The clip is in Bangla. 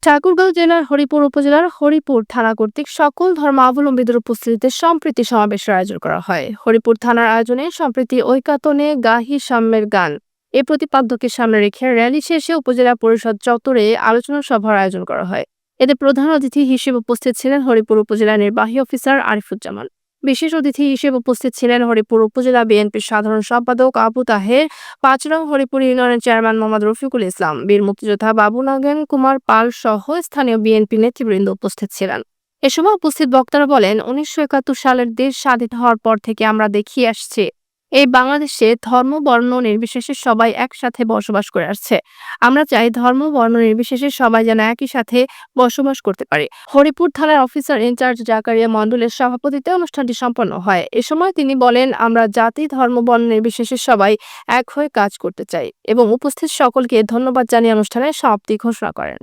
ঠাকুরগাঁও জেলার হরিপুর উপজেলার হরিপুর থানা কর্তৃক সকল ধর্মাবলম্বীদের উপস্থিতিতে সম্প্রীতি সমাবেশের আয়োজন করা হয়। হরিপুর থানার আয়োজনে সম্প্রীতি ঐকাতনে গাহি সাম্যের গান এ প্রতিপাদ্যকে সামনে রেখে র্যালি শেষে উপজেলা পরিষদ চত্বরে আলোচনা সভার আয়োজন করা হয়। এতে প্রধান অতিথি হিসেবে উপস্থিত ছিলেন হরিপুর উপজেলা নির্বাহী অফিসার আরিফুজ্জামান। বিশেষ অতিথি হিসেবে উপস্থিত ছিলেন হরিপুর উপজেলা বিএনপির সাধারণ সম্পাদক আবু তাহের, ৫ নং হরিপুর ইউনিয়নের চেয়ারম্যান মোহাম্মদ রফিকুল ইসলাম, বীর মুক্তিযোদ্ধা বাবু নগেন কুমার পাল সহ স্থানীয় বিএনপি নেতৃবৃন্দ উপস্থিত ছিলেন। এ সময় উপস্থিত বক্তারা বলেন, ১৯৭১ সালের দেশ স্বাধীন হওয়ার পর থেকে আমরা দেখিয়ে আসছি এই বাংলাদেশে ধর্ম বর্ণ নির্বিশেষে সবাই একসাথে বসবাস করে আসছে। আমরা চাই ধর্ম বর্ণ নির্বিশেষে সবাই যেন একই সাথে বসবাস করতে পারে। হরিপুর থানার অফিসার ইনচার্জ জাকারিয়া মণ্ডলের সভাপতিত্বে অনুষ্ঠানটি সম্পন্ন হয়। এ সময় তিনি বলেন, আমরা জাতি ধর্ম বর্ণ নির্বিশেষে সবাই এক হয়ে কাজ করতে চাই এবং উপস্থিত সকলকে ধন্যবাদ জানিয়ে অনুষ্ঠানের সমাপ্তি ঘোষণা করেন।